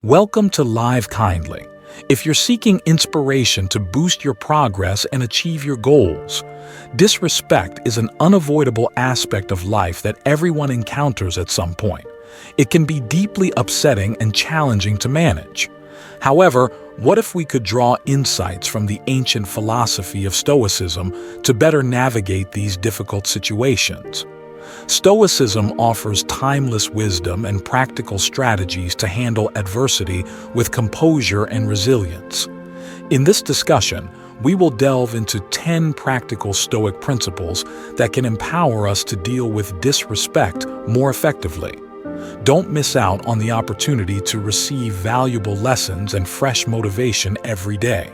Welcome to Live Kindly. If you're seeking inspiration to boost your progress and achieve your goals, disrespect is an unavoidable aspect of life that everyone encounters at some point. It can be deeply upsetting and challenging to manage. However, what if we could draw insights from the ancient philosophy of Stoicism to better navigate these difficult situations? Stoicism offers timeless wisdom and practical strategies to handle adversity with composure and resilience. In this discussion, we will delve into 10 practical Stoic principles that can empower us to deal with disrespect more effectively. Don't miss out on the opportunity to receive valuable lessons and fresh motivation every day.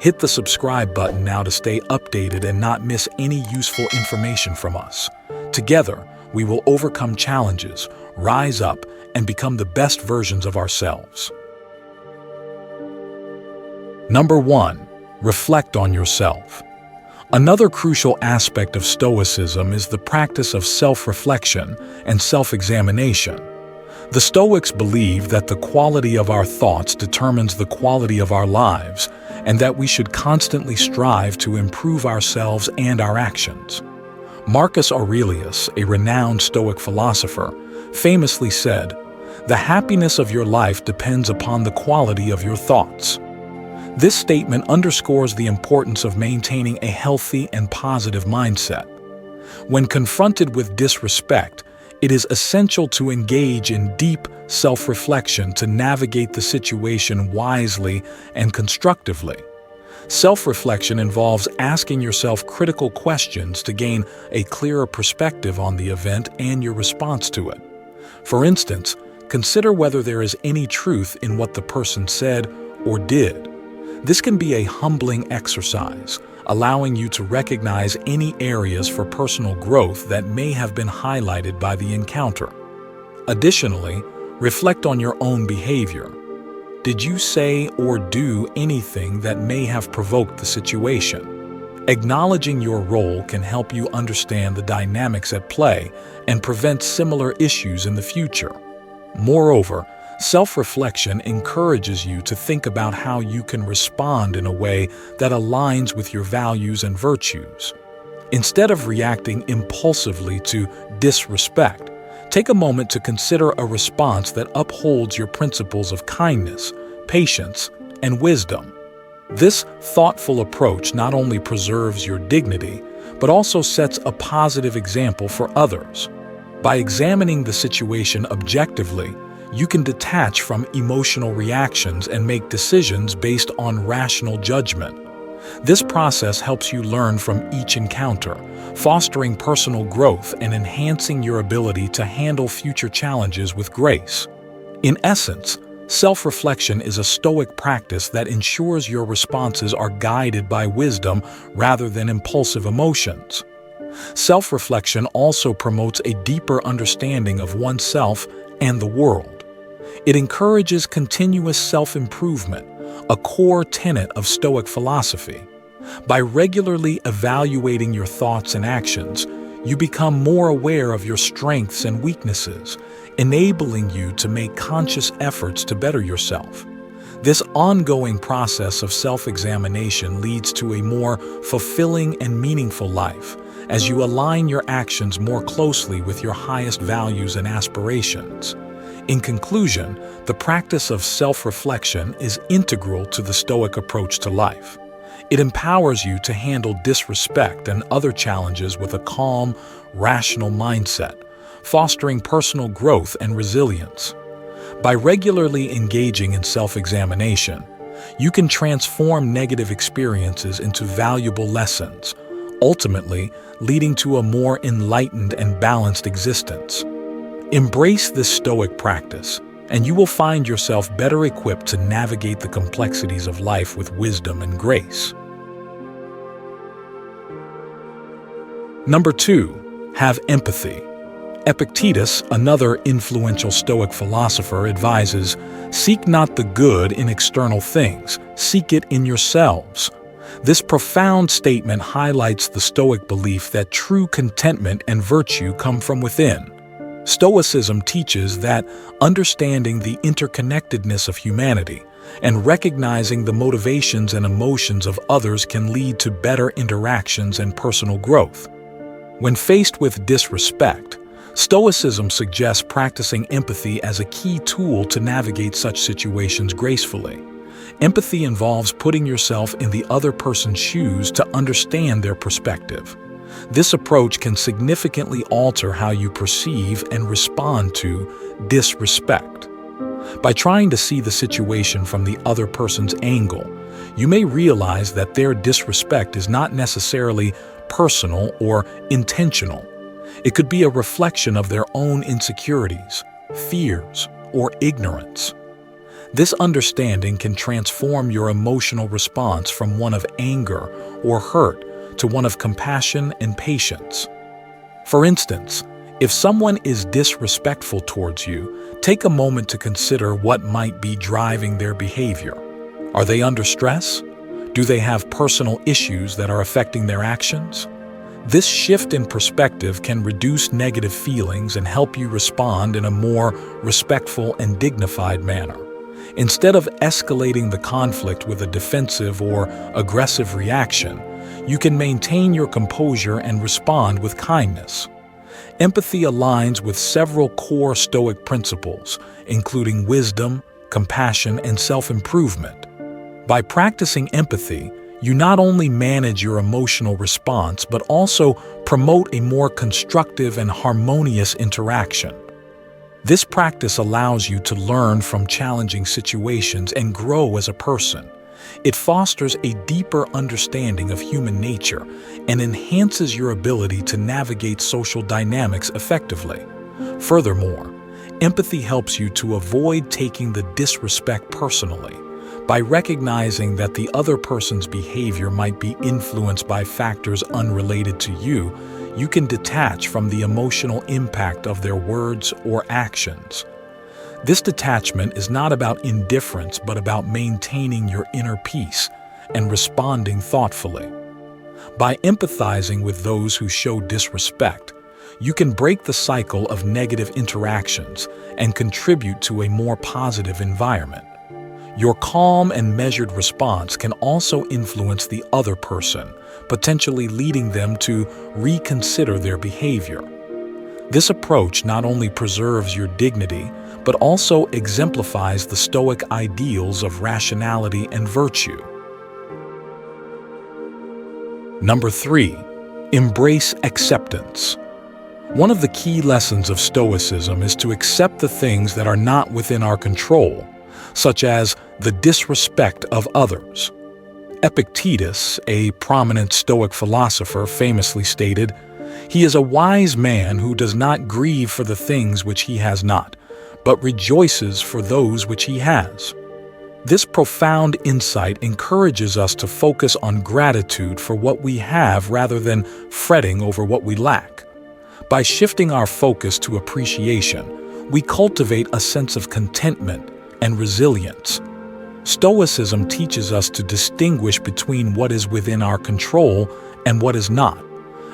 Hit the subscribe button now to stay updated and not miss any useful information from us. Together, we will overcome challenges, rise up, and become the best versions of ourselves. Number 1. Reflect on yourself. Another crucial aspect of Stoicism is the practice of self-reflection and self-examination. The Stoics believe that the quality of our thoughts determines the quality of our lives, and that we should constantly strive to improve ourselves and our actions. Marcus Aurelius, a renowned Stoic philosopher, famously said, "The happiness of your life depends upon the quality of your thoughts." This statement underscores the importance of maintaining a healthy and positive mindset. When confronted with disrespect, it is essential to engage in deep self-reflection to navigate the situation wisely and constructively. Self-reflection involves asking yourself critical questions to gain a clearer perspective on the event and your response to it. For instance, consider whether there is any truth in what the person said or did. This can be a humbling exercise, allowing you to recognize any areas for personal growth that may have been highlighted by the encounter. Additionally, reflect on your own behavior. Did you say or do anything that may have provoked the situation? Acknowledging your role can help you understand the dynamics at play and prevent similar issues in the future. Moreover, self-reflection encourages you to think about how you can respond in a way that aligns with your values and virtues. Instead of reacting impulsively to disrespect, take a moment to consider a response that upholds your principles of kindness, patience, and wisdom. This thoughtful approach not only preserves your dignity, but also sets a positive example for others. By examining the situation objectively, you can detach from emotional reactions and make decisions based on rational judgment. This process helps you learn from each encounter, fostering personal growth and enhancing your ability to handle future challenges with grace. In essence, self-reflection is a Stoic practice that ensures your responses are guided by wisdom rather than impulsive emotions. Self-reflection also promotes a deeper understanding of oneself and the world. It encourages continuous self-improvement, a core tenet of Stoic philosophy. By regularly evaluating your thoughts and actions, you become more aware of your strengths and weaknesses, enabling you to make conscious efforts to better yourself. This ongoing process of self-examination leads to a more fulfilling and meaningful life, as you align your actions more closely with your highest values and aspirations. In conclusion, the practice of self-reflection is integral to the Stoic approach to life. It empowers you to handle disrespect and other challenges with a calm, rational mindset, fostering personal growth and resilience. By regularly engaging in self-examination, you can transform negative experiences into valuable lessons, ultimately leading to a more enlightened and balanced existence. Embrace this Stoic practice, and you will find yourself better equipped to navigate the complexities of life with wisdom and grace. Number 2. Have empathy. Epictetus, another influential Stoic philosopher, advises, "Seek not the good in external things, seek it in yourselves." This profound statement highlights the Stoic belief that true contentment and virtue come from within. Stoicism teaches that understanding the interconnectedness of humanity and recognizing the motivations and emotions of others can lead to better interactions and personal growth. When faced with disrespect, Stoicism suggests practicing empathy as a key tool to navigate such situations gracefully. Empathy involves putting yourself in the other person's shoes to understand their perspective. This approach can significantly alter how you perceive and respond to disrespect. By trying to see the situation from the other person's angle, you may realize that their disrespect is not necessarily personal or intentional. It could be a reflection of their own insecurities, fears, or ignorance. This understanding can transform your emotional response from one of anger or hurt to one of compassion and patience. For instance, if someone is disrespectful towards you, take a moment to consider what might be driving their behavior. Are they under stress? Do they have personal issues that are affecting their actions? This shift in perspective can reduce negative feelings and help you respond in a more respectful and dignified manner. Instead of escalating the conflict with a defensive or aggressive reaction, you can maintain your composure and respond with kindness. Empathy aligns with several core Stoic principles, including wisdom, compassion, and self-improvement. By practicing empathy, you not only manage your emotional response but also promote a more constructive and harmonious interaction. This practice allows you to learn from challenging situations and grow as a person. It fosters a deeper understanding of human nature and enhances your ability to navigate social dynamics effectively. Furthermore, empathy helps you to avoid taking the disrespect personally. By recognizing that the other person's behavior might be influenced by factors unrelated to you, you can detach from the emotional impact of their words or actions. This detachment is not about indifference but about maintaining your inner peace and responding thoughtfully. By empathizing with those who show disrespect, you can break the cycle of negative interactions and contribute to a more positive environment. Your calm and measured response can also influence the other person, potentially leading them to reconsider their behavior. This approach not only preserves your dignity, but also exemplifies the Stoic ideals of rationality and virtue. Number 3. Embrace acceptance. One of the key lessons of Stoicism is to accept the things that are not within our control, such as the disrespect of others. Epictetus, a prominent Stoic philosopher, famously stated, "He is a wise man who does not grieve for the things which he has not, but rejoices for those which he has." This profound insight encourages us to focus on gratitude for what we have rather than fretting over what we lack. By shifting our focus to appreciation, we cultivate a sense of contentment and resilience. Stoicism teaches us to distinguish between what is within our control and what is not,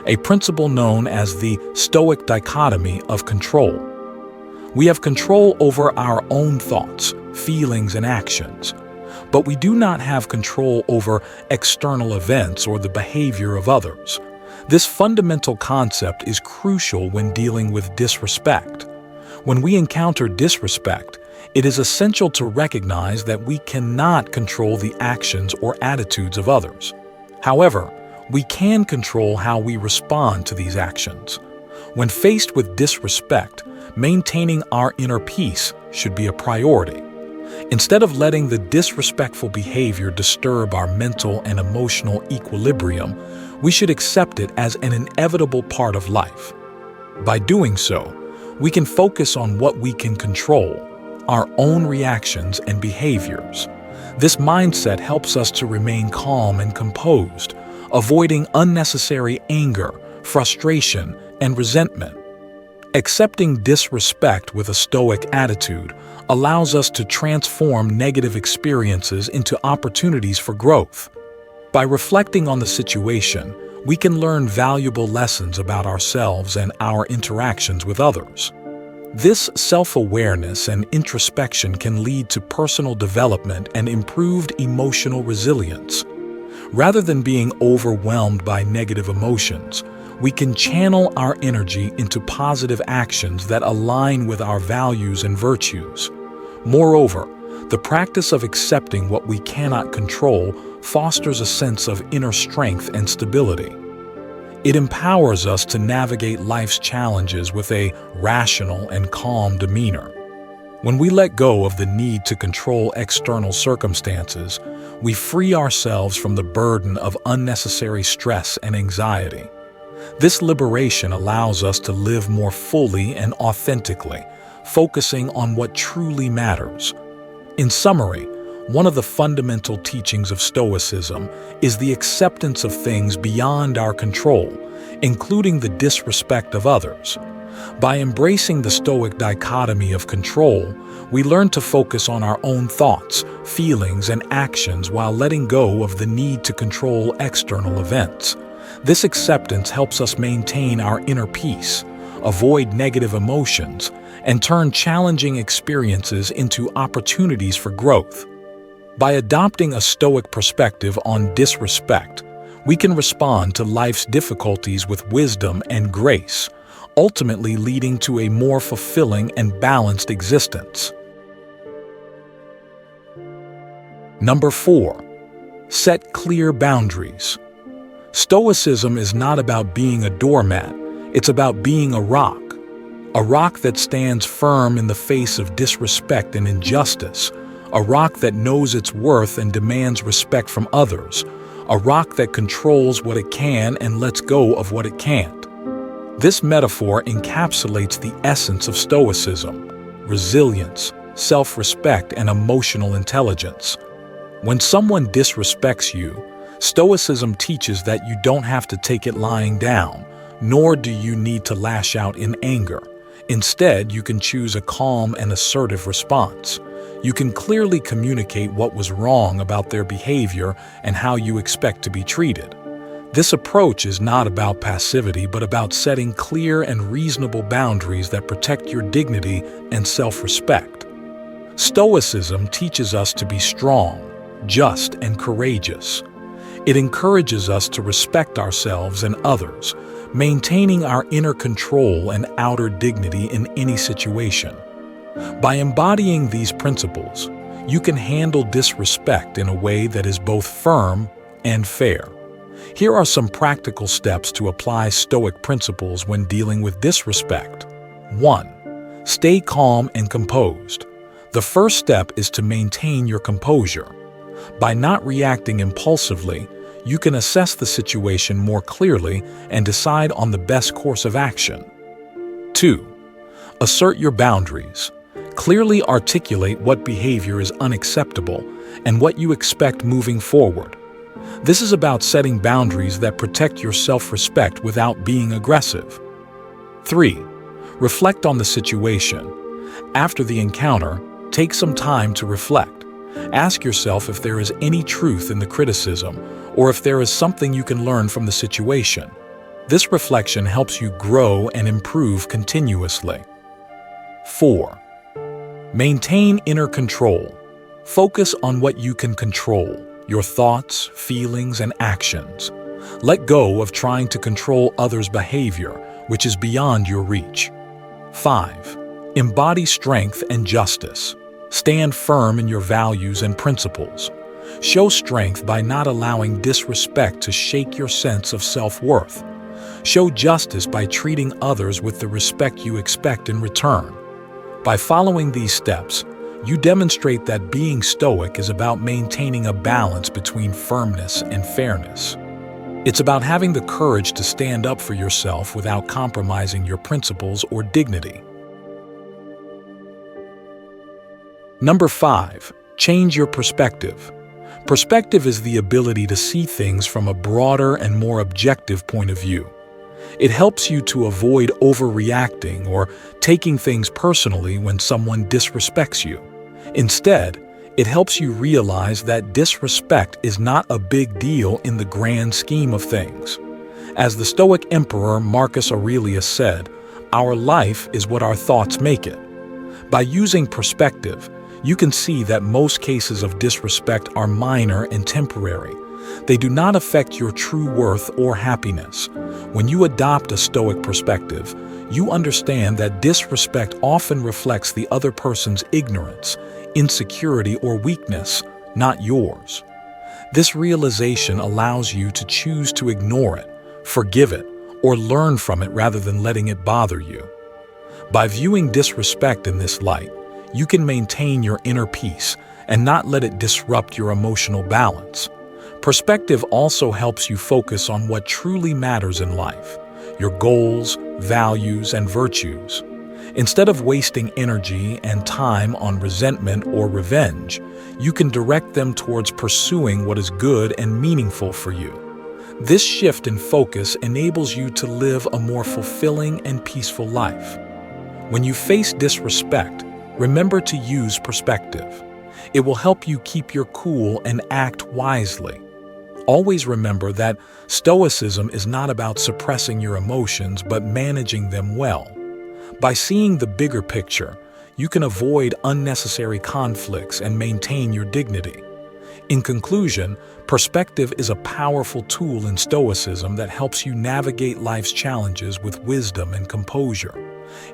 a principle known as the Stoic dichotomy of control. We have control over our own thoughts, feelings, and actions, but we do not have control over external events or the behavior of others. This fundamental concept is crucial when dealing with disrespect. When we encounter disrespect, it is essential to recognize that we cannot control the actions or attitudes of others. However, we can control how we respond to these actions. When faced with disrespect, maintaining our inner peace should be a priority. Instead of letting the disrespectful behavior disturb our mental and emotional equilibrium, we should accept it as an inevitable part of life. By doing so, we can focus on what we can control, our own reactions and behaviors. This mindset helps us to remain calm and composed, avoiding unnecessary anger, frustration, and resentment. Accepting disrespect with a Stoic attitude allows us to transform negative experiences into opportunities for growth. By reflecting on the situation, we can learn valuable lessons about ourselves and our interactions with others. This self-awareness and introspection can lead to personal development and improved emotional resilience. Rather than being overwhelmed by negative emotions, we can channel our energy into positive actions that align with our values and virtues. Moreover, the practice of accepting what we cannot control fosters a sense of inner strength and stability. It empowers us to navigate life's challenges with a rational and calm demeanor. When we let go of the need to control external circumstances, we free ourselves from the burden of unnecessary stress and anxiety. This liberation allows us to live more fully and authentically, focusing on what truly matters. In summary, one of the fundamental teachings of Stoicism is the acceptance of things beyond our control, including the disrespect of others. By embracing the Stoic dichotomy of control, we learn to focus on our own thoughts, feelings, and actions while letting go of the need to control external events. This acceptance helps us maintain our inner peace, avoid negative emotions, and turn challenging experiences into opportunities for growth. By adopting a Stoic perspective on disrespect, we can respond to life's difficulties with wisdom and grace, ultimately leading to a more fulfilling and balanced existence. Number 4. Set clear boundaries. Stoicism is not about being a doormat, it's about being a rock that stands firm in the face of disrespect and injustice, a rock that knows its worth and demands respect from others, a rock that controls what it can and lets go of what it can't. This metaphor encapsulates the essence of Stoicism: resilience, self-respect, and emotional intelligence. When someone disrespects you, Stoicism teaches that you don't have to take it lying down, nor do you need to lash out in anger. Instead, you can choose a calm and assertive response. You can clearly communicate what was wrong about their behavior and how you expect to be treated. This approach is not about passivity, but about setting clear and reasonable boundaries that protect your dignity and self-respect. Stoicism teaches us to be strong, just, and courageous. It encourages us to respect ourselves and others, maintaining our inner control and outer dignity in any situation. By embodying these principles, you can handle disrespect in a way that is both firm and fair. Here are some practical steps to apply Stoic principles when dealing with disrespect. 1. Stay calm and composed. The first step is to maintain your composure. By not reacting impulsively, you can assess the situation more clearly and decide on the best course of action. 2. Assert your boundaries. Clearly articulate what behavior is unacceptable and what you expect moving forward. This is about setting boundaries that protect your self-respect without being aggressive. 3. Reflect on the situation. After the encounter, take some time to reflect. Ask yourself if there is any truth in the criticism or if there is something you can learn from the situation. This reflection helps you grow and improve continuously. 4. Maintain inner control. Focus on what you can control: your thoughts, feelings, and actions. Let go of trying to control others' behavior, which is beyond your reach. 5. Embody strength and justice. Stand firm in your values and principles. Show strength by not allowing disrespect to shake your sense of self-worth. Show justice by treating others with the respect you expect in return. By following these steps, you demonstrate that being Stoic is about maintaining a balance between firmness and fairness. It's about having the courage to stand up for yourself without compromising your principles or dignity. Number 5. Change your perspective. Perspective is the ability to see things from a broader and more objective point of view. It helps you to avoid overreacting or taking things personally when someone disrespects you. Instead, it helps you realize that disrespect is not a big deal in the grand scheme of things. As the Stoic Emperor Marcus Aurelius said, Our life is what our thoughts make it. By using perspective, you can see that most cases of disrespect are minor and temporary. They do not affect your true worth or happiness. When you adopt a Stoic perspective, you understand that disrespect often reflects the other person's ignorance, insecurity, or weakness, not yours. This realization allows you to choose to ignore it, forgive it, or learn from it rather than letting it bother you. By viewing disrespect in this light, you can maintain your inner peace and not let it disrupt your emotional balance. Perspective also helps you focus on what truly matters in life, your goals, values, and virtues. Instead of wasting energy and time on resentment or revenge, you can direct them towards pursuing what is good and meaningful for you. This shift in focus enables you to live a more fulfilling and peaceful life. When you face disrespect, remember to use perspective. It will help you keep your cool and act wisely. Always remember that Stoicism is not about suppressing your emotions but managing them well. By seeing the bigger picture, you can avoid unnecessary conflicts and maintain your dignity. In conclusion, perspective is a powerful tool in Stoicism that helps you navigate life's challenges with wisdom and composure.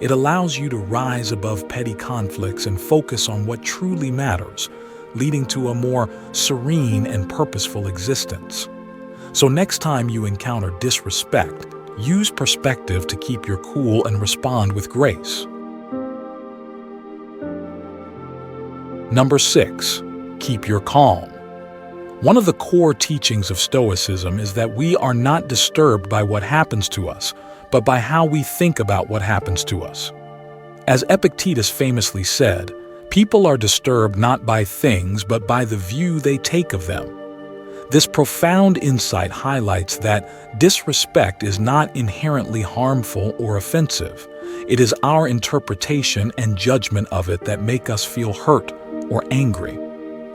It allows you to rise above petty conflicts and focus on what truly matters, leading to a more serene and purposeful existence. So next time you encounter disrespect, use perspective to keep your cool and respond with grace. Number 6. Keep your calm. One of the core teachings of Stoicism is that we are not disturbed by what happens to us, but by how we think about what happens to us. As Epictetus famously said, people are disturbed not by things but by the view they take of them. This profound insight highlights that disrespect is not inherently harmful or offensive. It is our interpretation and judgment of it that make us feel hurt or angry.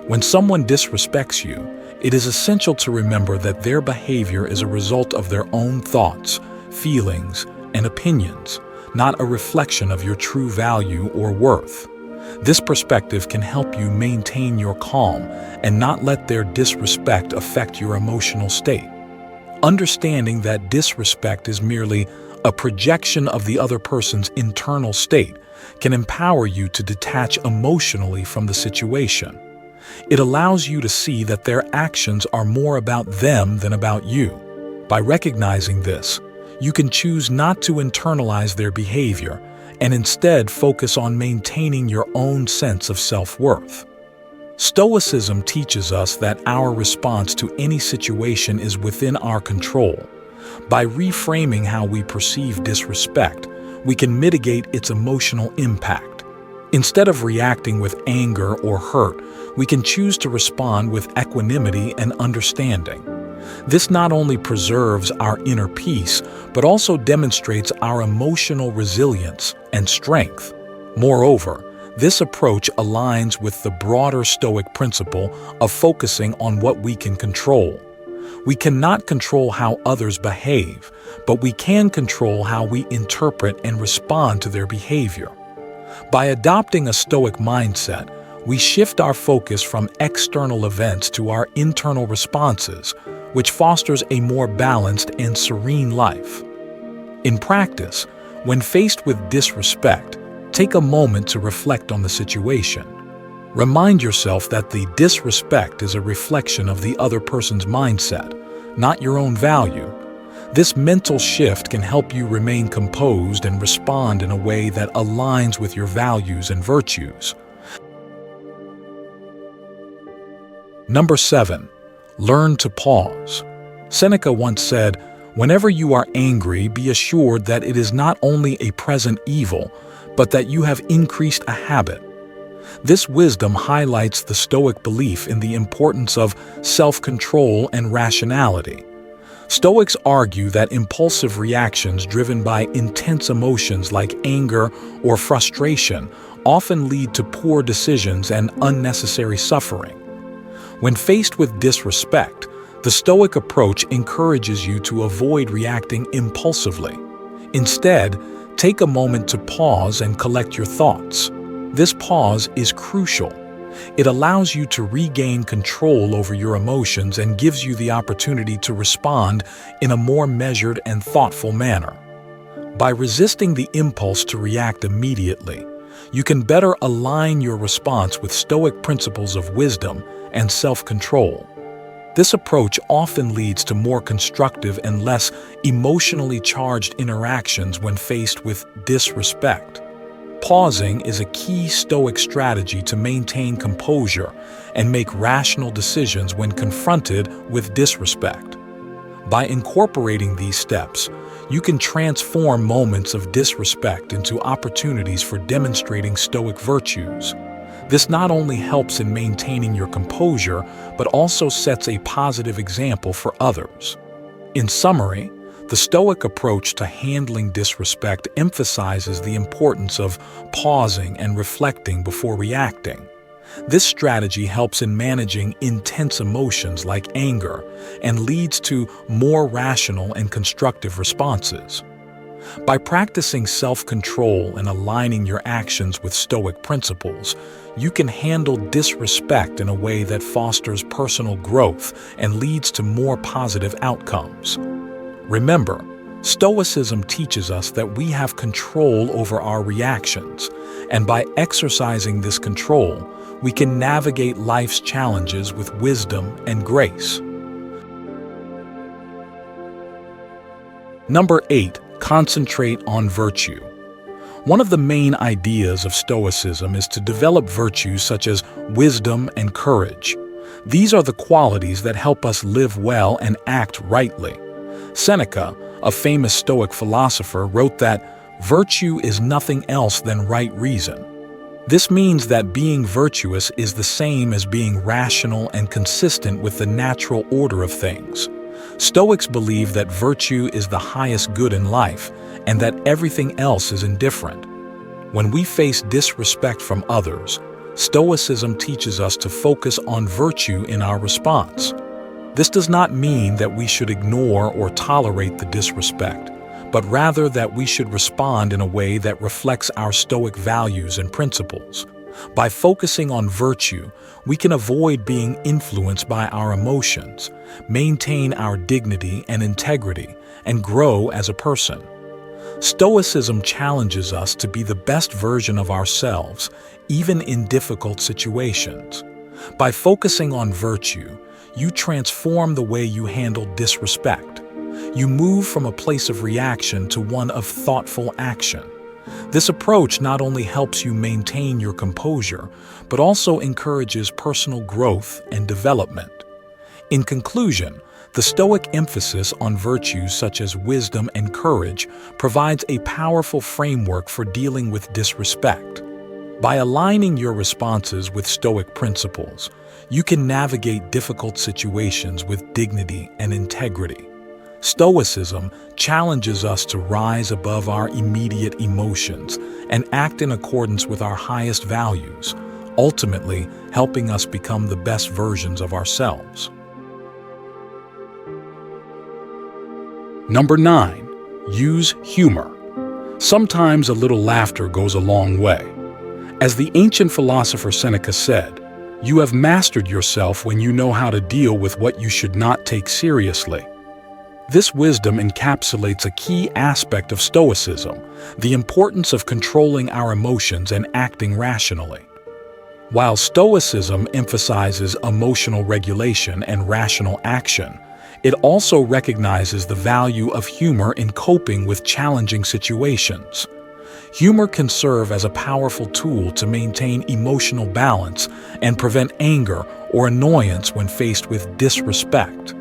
When someone disrespects you, it is essential to remember that their behavior is a result of their own thoughts, feelings, and opinions, not a reflection of your true value or worth. This perspective can help you maintain your calm and not let their disrespect affect your emotional state. Understanding that disrespect is merely a projection of the other person's internal state can empower you to detach emotionally from the situation. It allows you to see that their actions are more about them than about you. By recognizing this, you can choose not to internalize their behavior and instead focus on maintaining your own sense of self-worth. Stoicism teaches us that our response to any situation is within our control. By reframing how we perceive disrespect, we can mitigate its emotional impact. Instead of reacting with anger or hurt, we can choose to respond with equanimity and understanding. This not only preserves our inner peace, but also demonstrates our emotional resilience and strength. Moreover, this approach aligns with the broader Stoic principle of focusing on what we can control. We cannot control how others behave, but we can control how we interpret and respond to their behavior. By adopting a Stoic mindset, we shift our focus from external events to our internal responses, which fosters a more balanced and serene life. In practice, when faced with disrespect, take a moment to reflect on the situation. Remind yourself that the disrespect is a reflection of the other person's mindset, not your own value. This mental shift can help you remain composed and respond in a way that aligns with your values and virtues. Number 7. Learn to pause. Seneca once said, "Whenever you are angry, be assured that it is not only a present evil, but that you have increased a habit." This wisdom highlights the Stoic belief in the importance of self-control and rationality. Stoics argue that impulsive reactions driven by intense emotions like anger or frustration often lead to poor decisions and unnecessary suffering. When faced with disrespect, the Stoic approach encourages you to avoid reacting impulsively. Instead, Take a moment to pause and collect your thoughts. This pause is crucial. It allows you to regain control over your emotions and gives you the opportunity to respond in a more measured and thoughtful manner. By resisting the impulse to react immediately, you can better align your response with Stoic principles of wisdom and self-control. This approach often leads to more constructive and less emotionally charged interactions when faced with disrespect. Pausing is a key Stoic strategy to maintain composure and make rational decisions when confronted with disrespect. By incorporating these steps, you can transform moments of disrespect into opportunities for demonstrating Stoic virtues. This not only helps in maintaining your composure, but also sets a positive example for others. In summary, the Stoic approach to handling disrespect emphasizes the importance of pausing and reflecting before reacting. This strategy helps in managing intense emotions like anger and leads to more rational and constructive responses. By practicing self-control and aligning your actions with Stoic principles, you can handle disrespect in a way that fosters personal growth and leads to more positive outcomes. Remember, Stoicism teaches us that we have control over our reactions, and by exercising this control, we can navigate life's challenges with wisdom and grace. Number 8. Concentrate on virtue. One of the main ideas of Stoicism is to develop virtues such as wisdom and courage. These are the qualities that help us live well and act rightly. Seneca, a famous Stoic philosopher, wrote that virtue is nothing else than right reason. This means that being virtuous is the same as being rational and consistent with the natural order of things. Stoics believe that virtue is the highest good in life and that everything else is indifferent. When we face disrespect from others, Stoicism teaches us to focus on virtue in our response. This does not mean that we should ignore or tolerate the disrespect, but rather that we should respond in a way that reflects our Stoic values and principles. By focusing on virtue, we can avoid being influenced by our emotions, maintain our dignity and integrity, and grow as a person. Stoicism challenges us to be the best version of ourselves, even in difficult situations. By focusing on virtue, you transform the way you handle disrespect. You move from a place of reaction to one of thoughtful action. This approach not only helps you maintain your composure, but also encourages personal growth and development. In conclusion, the Stoic emphasis on virtues such as wisdom and courage provides a powerful framework for dealing with disrespect. By aligning your responses with Stoic principles, you can navigate difficult situations with dignity and integrity. Stoicism challenges us to rise above our immediate emotions and act in accordance with our highest values, ultimately helping us become the best versions of ourselves. Number 9. Use humor. Sometimes a little laughter goes a long way. As the ancient philosopher Seneca said, "You have mastered yourself when you know how to deal with what you should not take seriously." This wisdom encapsulates a key aspect of Stoicism, the importance of controlling our emotions and acting rationally. While Stoicism emphasizes emotional regulation and rational action, it also recognizes the value of humor in coping with challenging situations. Humor can serve as a powerful tool to maintain emotional balance and prevent anger or annoyance when faced with disrespect.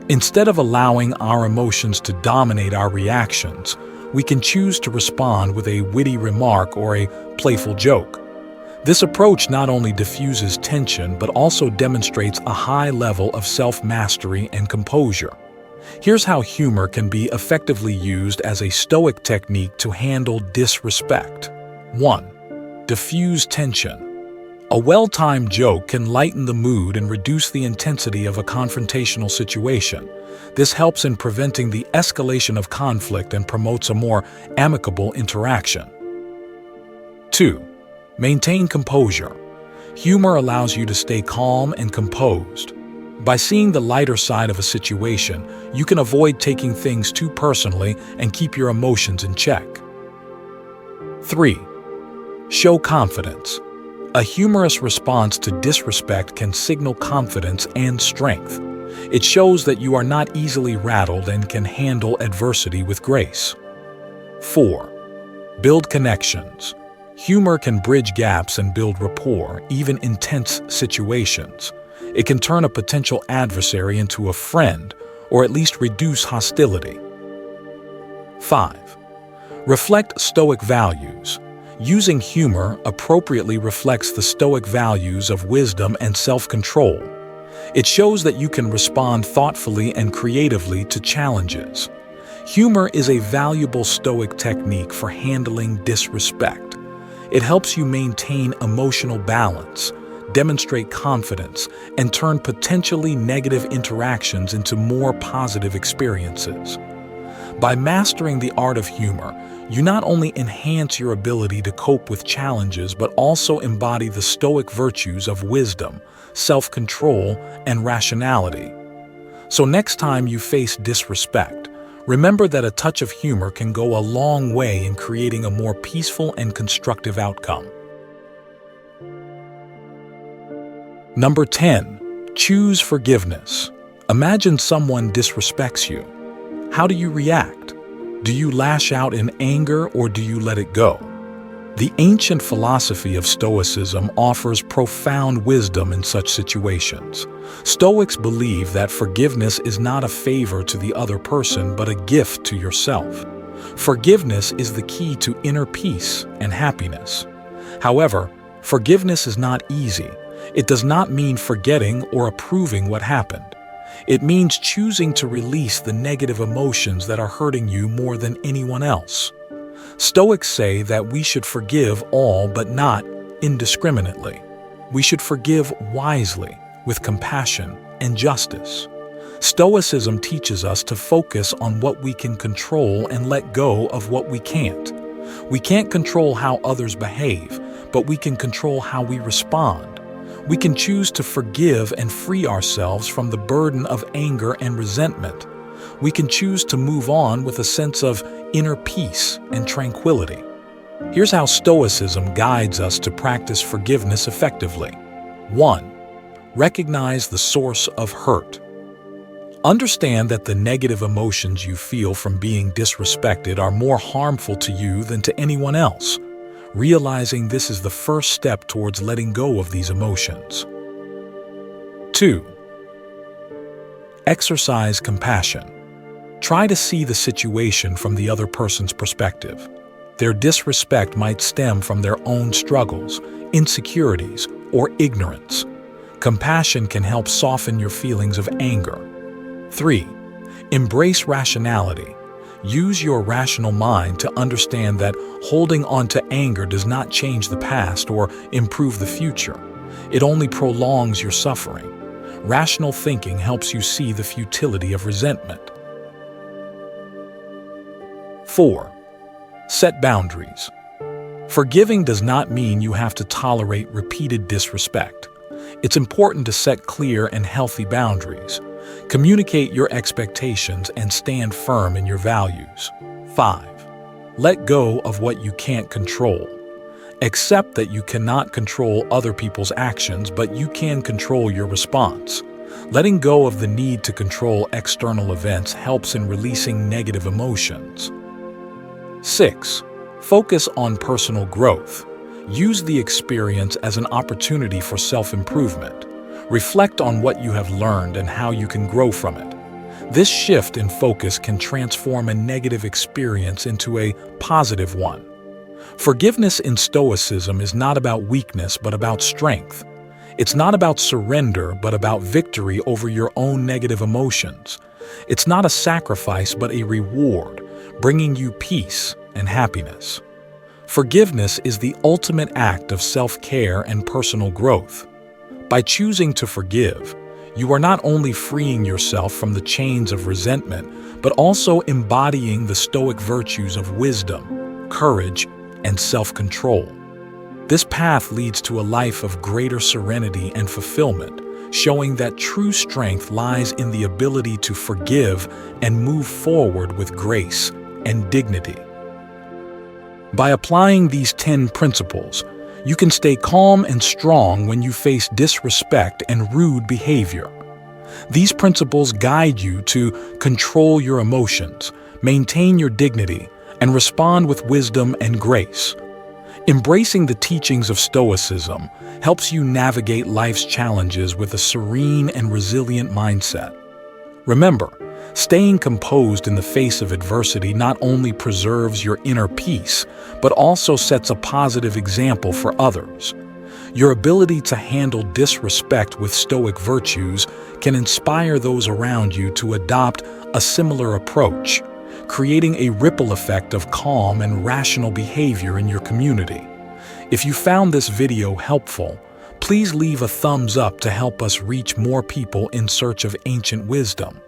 Instead of allowing our emotions to dominate our reactions, we can choose to respond with a witty remark or a playful joke. This approach not only diffuses tension but also demonstrates a high level of self-mastery and composure. Here's how humor can be effectively used as a Stoic technique to handle disrespect. 1. Diffuse tension. A well-timed joke can lighten the mood and reduce the intensity of a confrontational situation. This helps in preventing the escalation of conflict and promotes a more amicable interaction. 2. Maintain composure. Humor allows you to stay calm and composed. By seeing the lighter side of a situation, you can avoid taking things too personally and keep your emotions in check. 3. Show confidence. A humorous response to disrespect can signal confidence and strength. It shows that you are not easily rattled and can handle adversity with grace. 4. Build connections. Humor can bridge gaps and build rapport, even in tense situations. It can turn a potential adversary into a friend, or at least reduce hostility. 5. Reflect Stoic values. Using humor appropriately reflects the Stoic values of wisdom and self-control. It shows that you can respond thoughtfully and creatively to challenges. Humor is a valuable Stoic technique for handling disrespect. It helps you maintain emotional balance, demonstrate confidence, and turn potentially negative interactions into more positive experiences. By mastering the art of humor, you not only enhance your ability to cope with challenges but also embody the Stoic virtues of wisdom, self-control, and rationality. So next time you face disrespect, remember that a touch of humor can go a long way in creating a more peaceful and constructive outcome. Number 10. Choose forgiveness. Imagine someone disrespects you. How do you react? Do you lash out in anger or do you let it go? The ancient philosophy of Stoicism offers profound wisdom in such situations. Stoics believe that forgiveness is not a favor to the other person but a gift to yourself. Forgiveness is the key to inner peace and happiness. However, forgiveness is not easy. It does not mean forgetting or approving what happened. It means choosing to release the negative emotions that are hurting you more than anyone else. Stoics say that we should forgive all but not indiscriminately. We should forgive wisely, with compassion and justice. Stoicism teaches us to focus on what we can control and let go of what we can't. We can't control how others behave, but we can control how we respond. We can choose to forgive and free ourselves from the burden of anger and resentment. We can choose to move on with a sense of inner peace and tranquility. Here's how Stoicism guides us to practice forgiveness effectively. 1. Recognize the source of hurt. Understand that the negative emotions you feel from being disrespected are more harmful to you than to anyone else. Realizing this is the first step towards letting go of these emotions. 2. Exercise compassion. Try to see the situation from the other person's perspective. Their disrespect might stem from their own struggles, insecurities, or ignorance. Compassion can help soften your feelings of anger. 3. Embrace rationality. Use your rational mind to understand that holding on to anger does not change the past or improve the future. It only prolongs your suffering. Rational thinking helps you see the futility of resentment. 4. Set boundaries. Forgiving does not mean you have to tolerate repeated disrespect. It's important to set clear and healthy boundaries. Communicate your expectations and stand firm in your values. 5. Let go of what you can't control. Accept that you cannot control other people's actions, but you can control your response. Letting go of the need to control external events helps in releasing negative emotions. 6. Focus on personal growth. Use the experience as an opportunity for self-improvement. Reflect on what you have learned and how you can grow from it. This shift in focus can transform a negative experience into a positive one. Forgiveness in Stoicism is not about weakness but about strength. It's not about surrender but about victory over your own negative emotions. It's not a sacrifice but a reward, bringing you peace and happiness. Forgiveness is the ultimate act of self-care and personal growth. By choosing to forgive, you are not only freeing yourself from the chains of resentment, but also embodying the Stoic virtues of wisdom, courage, and self-control. This path leads to a life of greater serenity and fulfillment, showing that true strength lies in the ability to forgive and move forward with grace and dignity. By applying these 10 principles, you can stay calm and strong when you face disrespect and rude behavior. These principles guide you to control your emotions, maintain your dignity, and respond with wisdom and grace. Embracing the teachings of Stoicism helps you navigate life's challenges with a serene and resilient mindset. Remember, staying composed in the face of adversity not only preserves your inner peace, but also sets a positive example for others. Your ability to handle disrespect with Stoic virtues can inspire those around you to adopt a similar approach, creating a ripple effect of calm and rational behavior in your community. If you found this video helpful, please leave a thumbs up to help us reach more people in search of ancient wisdom.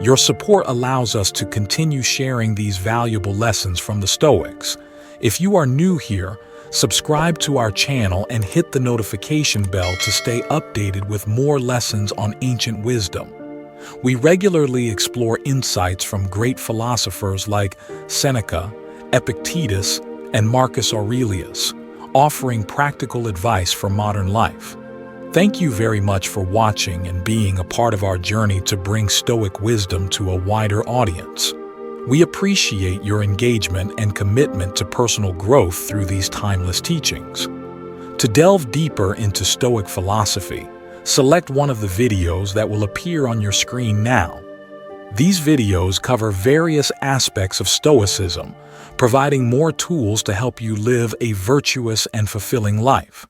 Your support allows us to continue sharing these valuable lessons from the Stoics. If you are new here, subscribe to our channel and hit the notification bell to stay updated with more lessons on ancient wisdom. We regularly explore insights from great philosophers like Seneca, Epictetus, and Marcus Aurelius, offering practical advice for modern life. Thank you very much for watching and being a part of our journey to bring Stoic wisdom to a wider audience. We appreciate your engagement and commitment to personal growth through these timeless teachings. To delve deeper into Stoic philosophy, select one of the videos that will appear on your screen now. These videos cover various aspects of Stoicism, providing more tools to help you live a virtuous and fulfilling life.